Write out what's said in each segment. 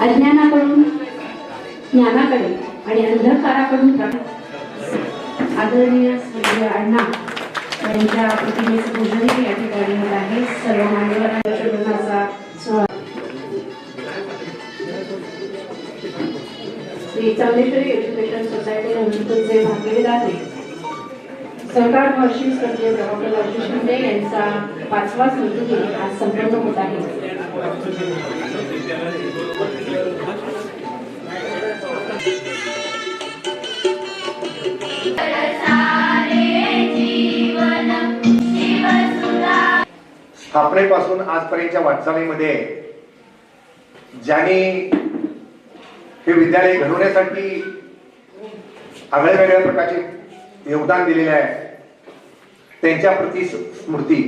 अज्ञानाकडून ज्ञानाकडे आणि अंधकाराकडून आदरणीय श्री अण्णा यांच्या प्रतिमेचं पूजन या ठिकाणी होत आहे. सर्व मान्यवरांच्या शोधनाचा श्री चौंडेश्वरी एज्युकेशन सोसायटी रंजितचे भाग्यविधाते सरकार महर्षी स्वर्गीय डॉक्टर आशिष शिंदे यांचा 5वा स्मृतिदिन आज संपन्न होत आहे. स्थापनेपासून आजपर्यंतच्या वाटचालीमध्ये ज्यांनी हे विद्यालय घडवण्यासाठी आगळ्या प्रकारचे योगदान दिलेले आहे त्यांच्या प्रति स्मृती,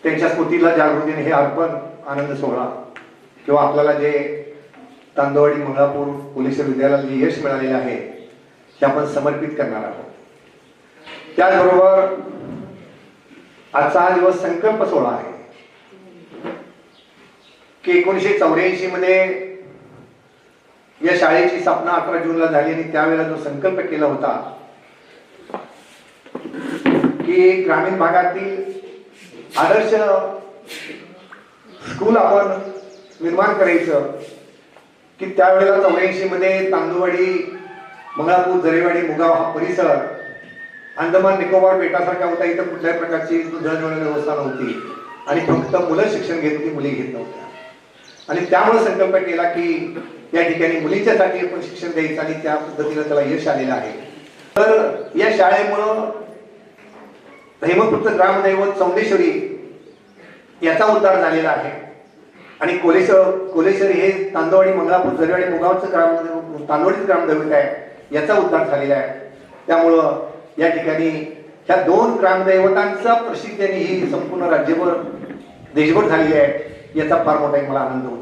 त्यांच्या स्मृतीला जागृती हे अर्पण आनंद सोहळा किंवा आपल्याला जे तांदवाडी मंगळापूर पोलीस विद्यालयाला जे यश मिळालेले आहे ते आपण समर्पित करणार आहोत. त्याचबरोबर आजचा हा दिवस संकल्प सोहळा आहे की 1984 मध्ये या शाळेची स्थापना 18 जूनला झाली आणि त्यावेळेला जो संकल्प केला होता की ग्रामीण भागातील आदर्श स्कूल आपण निर्माण करायचं, की त्यावेळेला 84 मध्ये तांदूळवाडी मंगळापूर जरेवाडी मुगाव हा परिसर अंदमान निकोबार बेटासारखा होता. इथं कुठल्याही प्रकारची दळणवळण व्यवस्था नव्हती आणि फक्त मुलं शिक्षण घेत होती, मुली घेत नव्हत्या. आणि त्यामुळे संकल्प केला की या ठिकाणी मुलींच्यासाठी आपण शिक्षण द्यायचं आणि त्या पद्धतीने त्याला यश आलेलं आहे. तर या शाळेमुळं हेमपूरचं ग्रामदैवत चौंडेश्वरी याचा उद्धार झालेला आहे आणि कोलेश्वरी हे तांदवाडी मंगळापूर जरेवाडी मुगावचं तांदवाडीचं ग्रामदैवत आहे, याचा उद्धार झालेला आहे. त्यामुळं या ठिकाणी ह्या 2 ग्रामदैवतांचा प्रसिद्धी ही संपूर्ण राज्यभर देशभर झालेली आहे, याचा फार मोठा मला आनंद होतो.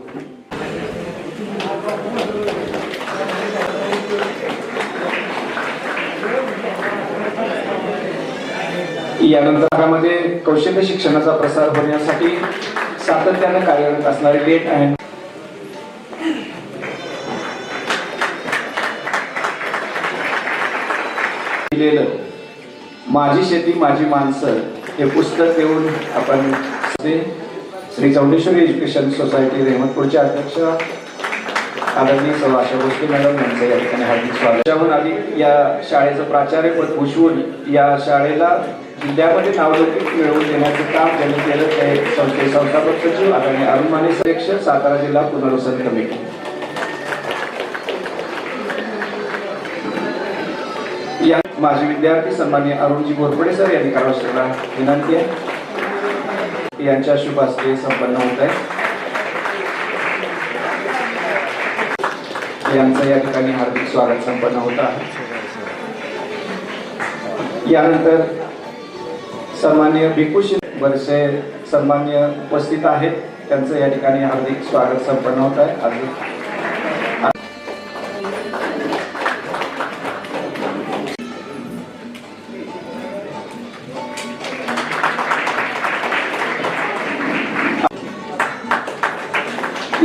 यानंतर कौशल्य शिक्षणाचा प्रसार होण्यासाठी सातत्याने कार्यरत असणारे डेट अँड माझी शेती माझी माणसं हे पुस्तक देऊन आपण श्री चौंडेश्वरी एज्युकेशन सोसायटी रेहमतपूरचे अध्यक्ष आदरणीय सौ आशा भोसले मॅडम यांचं या ठिकाणी हार्दिक स्वागत. त्याहून आधी या शाळेचं प्राचार्यपद भूषवून या शाळेला जिल्ह्यामध्ये नावलौकिक मिळवून देण्याचं काम त्यांनी केलं. ते संस्थापक सचिव आदरणीय अरुण माने अध्यक्ष सातारा जिल्हा पुनर्वसन कमिटी. या माजी विद्यार्थी सन्माननीय अरुणजी बोरपडे सर यांनी करावयाला विनंती आहे. यांच्या शुभ हस्ते संपन्न होत आहे. यांचं या ठिकाणी हार्दिक स्वागत संपन्न होत आहे. यानंतर सन्माननीय भिकुश वर्षे सन्मान्य उपस्थित आहेत, त्यांचं या ठिकाणी हार्दिक स्वागत संपन्न होत आहे.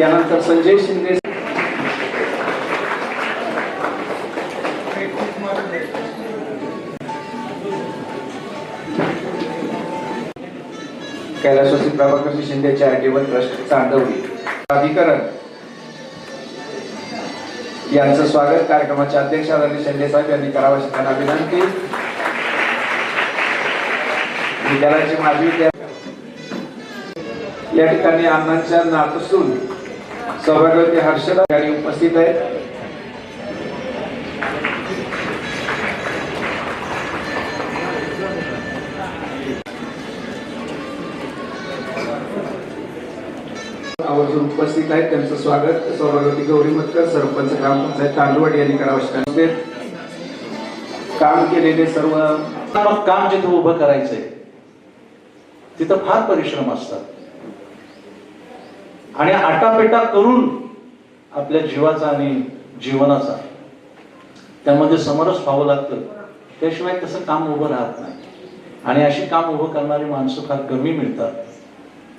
यानंतर संजय शिंदे कैलासवासी प्रभाकर शिंदे चॅरिटेबल ट्रस्ट चांदवली प्राधिकरण यांचं स्वागत कार्यक्रमाचे अध्यक्ष आदरणीय शिंदे साहेब यांनी करावं अशी त्यांना विनंती. विद्यालयाचे माजी विद्यार्थी या ठिकाणी अण्णांच्या नातसून सौभाग्यवती हर्षदा यांनी उपस्थित आहेत. आवर्जून उपस्थित आहेत, त्यांचं स्वागत सौभाग्यवती गौरी मतकर सरपंच ग्रामपंचायत तांदवाडी यांनी करावं. काम केलेले सर्व काम जिथं उभं करायचंय तिथं फार परिश्रम असतात आणि आटापेटा करून आपल्या जीवाचा आणि जीवनाचा त्यामध्ये समरस व्हावं लागतं. त्याशिवाय तसं काम उभं राहत नाही आणि अशी काम उभं करणारी माणसं फार कमी मिळतात.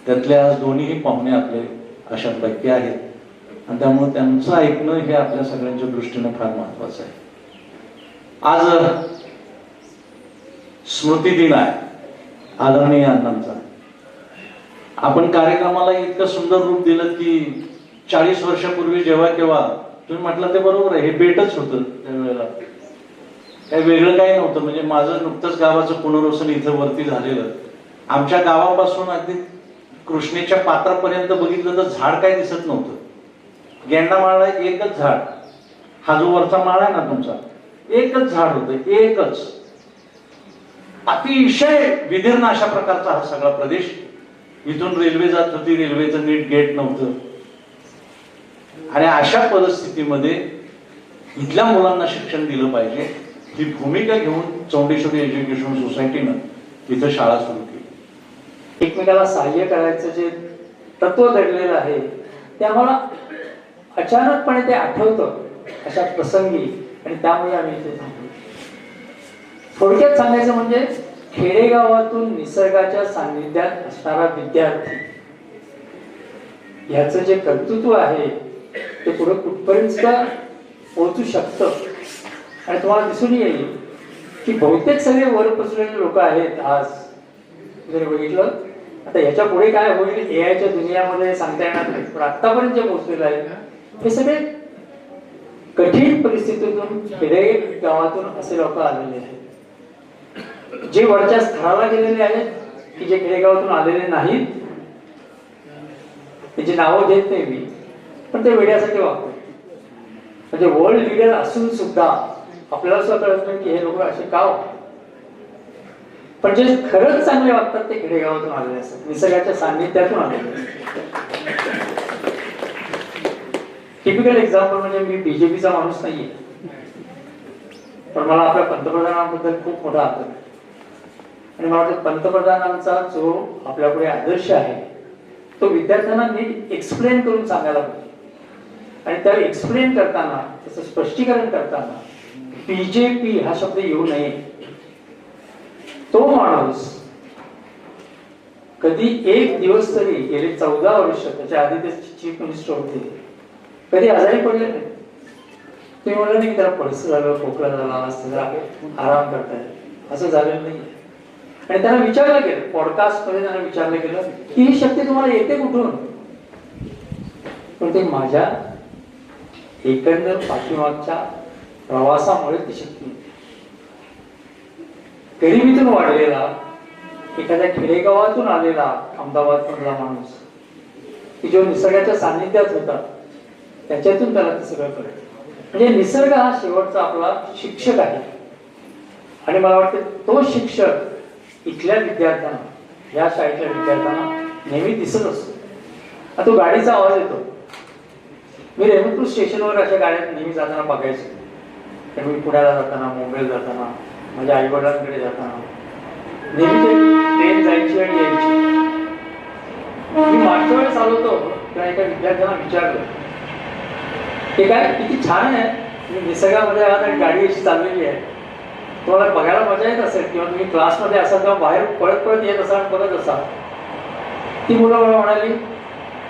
त्यातल्या दोन्हीही पाहुणे आपले अशा व्यक्ती आहेत, आणि त्यामुळे त्यांचं ऐकणं हे आपल्या सगळ्यांच्या दृष्टीने फार महत्वाचं आहे. आज स्मृती दिन आहे आदरणीय अण्णांचा. आपण कार्यक्रमाला इतकं सुंदर रूप दिलं की 40 वर्षापूर्वी जेव्हा केव्हा तुम्ही म्हटलं ते बरोबर आहे, हे बेटच होतं त्यावेळेला, काही वेगळं काही नव्हतं. म्हणजे माझं नुकतंच गावाचं पुनर्वसन इथं वरती झालेलं. आमच्या गावापासून अगदी कृष्णेच्या पात्रापर्यंत बघितलं तर झाड काय दिसत नव्हतं. गेंडा माळा एकच झाड, हा जो वरचा माळा आहे ना तुमचा, एकच झाड होतं, एकच. अतिशय विदीर्ण अशा प्रकारचा हा सगळा प्रदेश. इथून रेल्वे जात होती, रेल्वेचं नीट गेट नव्हतं. आणि अशा परिस्थितीमध्ये इथल्या मुलांना शिक्षण दिलं पाहिजे ही भूमिका घेऊन चौंडेश्वरी एज्युकेशन सोसायटीनं इथं शाळा सुरू केली. एकमेकाला सहाय्य करायचं जे तत्व दडलेलं आहे ते आम्हाला अचानकपणे ते आठवतं अशा प्रसंगी, आणि त्यामुळे आम्ही इथे थांबलो. थोडक्यात सांगायचं म्हणजे खेडेगावातून निसर्गाच्या सान्निध्यात असणारा विद्यार्थी ह्याचं जे कर्तृत्व आहे ते पुढे कुठपर्यंत पोहोचू शकतं. आणि तुम्हाला दिसून येईल की बहुतेक सगळे वर पसरलेले लोक आहेत. आज जर बघितलं आता ह्याच्या पुढे काय होईल एआयच्या दुनियामध्ये सांगता येणार नाही, पण आतापर्यंत जे पोहोचलेलं आहे हे सगळे कठीण परिस्थितीतून खेडे गावातून असे लोक आलेले आहेत, जे वरच्या स्तराला गेलेले आहेत की जे खेडेगावातून आलेले नाहीत. त्याची नावं घेत नाही मी, पण ते वेड्यासाठी वापरतात. म्हणजे वर्ल्ड लीडर असून सुद्धा आपल्याला सुद्धा कळत नाही की हे लोक असे का वापरतात. पण जे खरंच चांगले वागतात ते खेडेगावातून आलेले असतात, निसर्गाच्या सान्निध्यातून आलेले. टिपिकल एक्झाम्पल म्हणजे मी बीजेपीचा माणूस नाहीये, पण मला आपल्या पंतप्रधानांबद्दल खूप मोठा आदर आहे. आणि मला वाटतं पंतप्रधानांचा जो आपल्यापुढे आदर्श आहे तो विद्यार्थ्यांना नीट एक्सप्लेन करून सांगायला पाहिजे. आणि त्या एक्सप्लेन करताना, त्याचं स्पष्टीकरण करताना बीजेपी हा शब्द येऊ नये. तो माणूस कधी एक दिवस तरी गेले 14 वर्ष, त्याच्या आधी ते चीफ मिनिस्टर होते, कधी आजारी पडले नाही. तुम्ही म्हणलं नाही की त्याला पडस झालं, खोकला झाला, असं जरा आराम करताय, असं झालेलं नाही. आणि त्यांना विचारलं गेलं, पॉडकास्ट मध्ये त्यांना विचारलं गेलं की ही शक्ती तुम्हाला येते कुठून. पण ते माझ्या एकंदर पाठीमागच्या प्रवासामुळे ती शक्ती. गरिबीतून वाढलेला एखाद्या खेडेगावातून आलेला अहमदाबाद मधला माणूस की जो निसर्गाच्या सान्निध्यात होता, त्याच्यातून त्याला ते सगळं कळलं. म्हणजे निसर्ग हा शेवटचा आपला शिक्षक आहे. आणि मला वाटतं तो शिक्षक इथल्या विद्यार्थ्यांना, या शाळेतल्या विद्यार्थ्यांना नेहमी दिसत असतो. आता तो गाडीचा आवाज येतो. मी रेहमतपूर स्टेशनवर अशा गाड्या नेहमी जाताना बघायचो. तर मी पुण्याला जाताना, मुंबईला जाताना, माझ्या आई वडिलांकडे जाताना नेहमी ते ट्रेन जायची आणि यायची. मी मागच्या वेळेस आलो होतो तेव्हा एका विद्यार्थ्यांना विचारलं ते काय किती छान आहे, निसर्गामध्ये आहात आणि गाडी अशी चाललेली आहे, तुम्हाला बघायला मजा येत असेल किंवा तुम्ही क्लासमध्ये असाल तेव्हा बाहेर पळत पळत येत असाल, बघत असाल. ती मुलं मला म्हणाली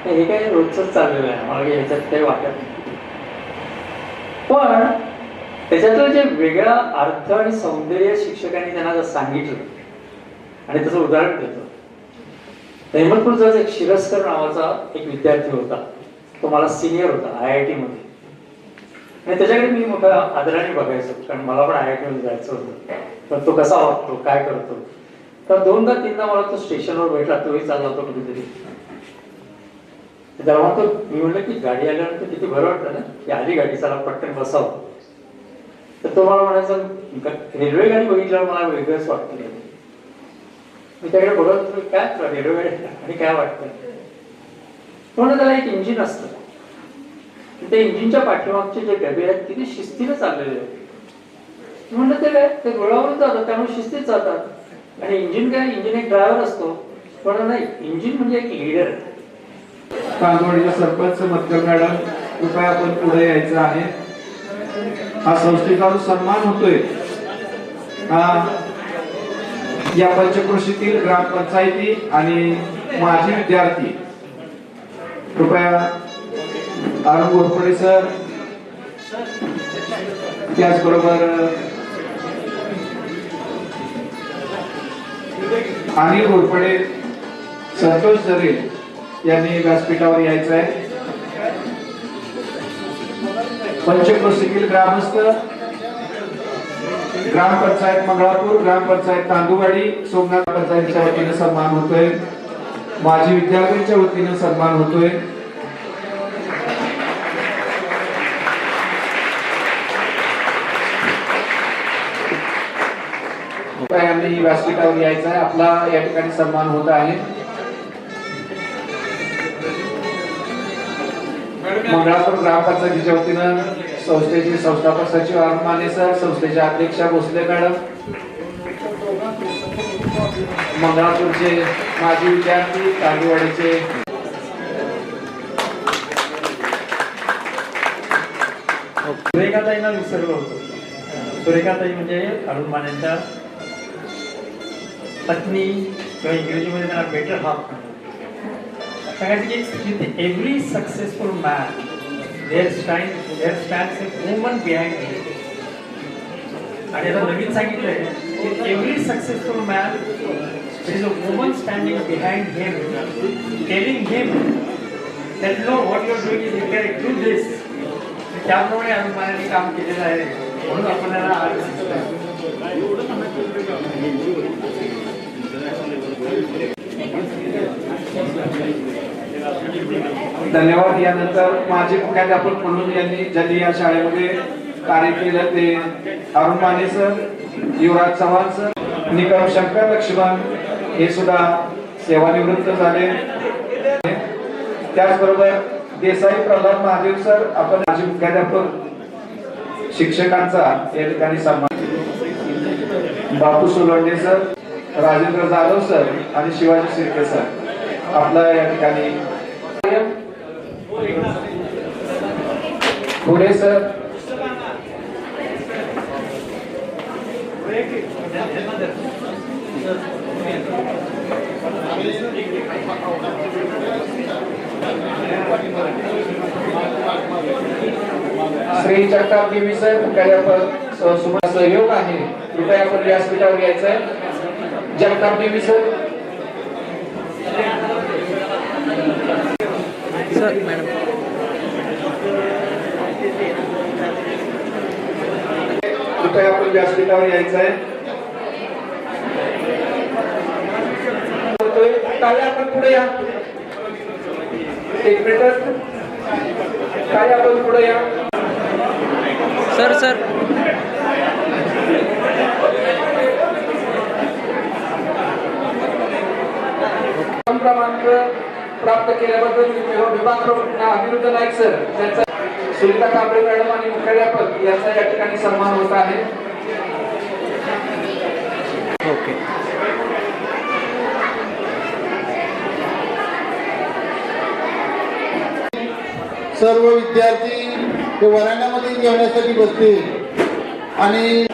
हे काही रोजच चाललेलं आहे, मला ह्याच्यात काही वाटत नाही. पण त्याच्यातलं जे वेगळा अर्थ आणि सौंदर्य शिक्षकांनी त्यांना जर सांगितलं, आणि त्याचं उदाहरण देतो. अहमदपूरचा एक शिरस्कर नावाचा एक विद्यार्थी होता, तो मला सिनियर होता IIT मध्ये. आणि त्याच्याकडे मी मोठ्या आदराने बघायचो, कारण मला पण IIT मध्ये जायचं होतं. तर तो कसा वागतो, काय करतो. तर 2दा-3दा मला तो स्टेशनवर भेटला, तोही चालला होता कुठेतरी. त्याला म्हणतो, मी म्हणलं की गाडी आल्यानंतर किती बरं वाटतं ना की आली गाडी, चला पटकन बसावं. तर तो मला म्हणायचा रेल्वे गाडी बघितल्यावर मला वेगळंच वाटतं. मी त्याकडे बघत होतो काय रेल्वे गाडी आणि काय वाटतं. म्हणून त्याला एक इंजिन असतं, त्या इंजिनच्या पाठीमागचे जे डबे आहेत किती शिस्तीने चाललेले आहेत. म्हणलं ते काय ते रुळावरून जातात, त्यामुळे शिस्तीत जातात. आणि इंजिन काय, इंजिन एक ड्रायव्हर असतो. म्हणून नाही, इंजिन म्हणजे एक लीडर. तांदवाडीच्या सरपंच मतकर मॅडम, कृपया आपण पुढे यायचं आहे. हा संस्थेचा जो सन्मान होतोय हा या पंचक्रोशीतील ग्रामपंचायती आणि माजी विद्यार्थी कृपया अरुण घोरपडे सर, त्याचबरोबर अनिल घोरपडे, संतोष जरे यांनी व्यासपीठावर यायचं आहे. पंचक्रोशीतील ग्रामस्थ, ग्रामपंचायत मंगळापूर, ग्रामपंचायत तांदूवाडी, सोमनाथ पंचायतीच्या वतीने सन्मान होतोय. माजी विद्यार्थ्यांच्या वतीने सन्मान होतोय. यांनी व्यासपीठावर यायचं आहे. आपला या ठिकाणी सन्मान होत आहे. मंगळापूर ग्रामपंचायतीच्या वतीनं संस्थेचे संस्थापक सचिव अरुण माने सर, संस्थेचे अध्यक्षा भोसले मॅडम, मंगळापूरचे माजी विद्यार्थी, तांदूवाडीचे सुरेखाताईंना विसरलो होतो. सुरेखाताई म्हणजे अरुण मानेंच्या पत्नी किंवा इंग्रजीमध्ये त्यांना बेटर हाफ सांगायचं की with every successful man there stands a woman behind him. आणि आता नवीन सांगितलंय की every successful man there is a woman standing behind him telling him that no what you are doing is correct, do this. त्याप्रमाणे अरुण मानेंनी काम केलेलं आहे. म्हणून आपल्याला धन्यवाद. यानंतर माजी मुख्याध्यापक म्हणून ज्यांनी या शाळेमध्ये कार्य केलं ते अरुण माने सर, युवराज चव्हाण सर, निकम शंकर लक्ष्मण हे सुद्धा सेवानिवृत्त झाले. त्याचबरोबर देसाई प्रल्हाद महादेव सर, आपण माजी मुख्याध्यापक शिक्षकांचा या ठिकाणी सन्मान. बापू सोलंडे सर, राजेंद्र जाधव सर आणि शिवाजी शिर्के सर आपला या ठिकाणी. पुढे सर, श्री जगताप देवी सर, मुख्याध्यापक सहयोग आहे. कृपया आपण व्यासपीठावर यायचं आहे. जगताप देवी सर. कृपया आपण व्यासपीठावर यायचं आहे. काय आपण पुढे या. एक मिनिट. काय आपण पुढे या. सर क्रमांक प्राप्त केल्याबद्दल विभाग प्रमुख अनिरुद्ध नाईक सर, त्यांचा सुनीता कांबळे मॅडम आणि मुख्याध्यापक यांचा या ठिकाणी सन्मान होत आहे. ओके. सर्व विद्यार्थी ते वरांड्यामध्ये जेवण्यासाठी बसतील आणि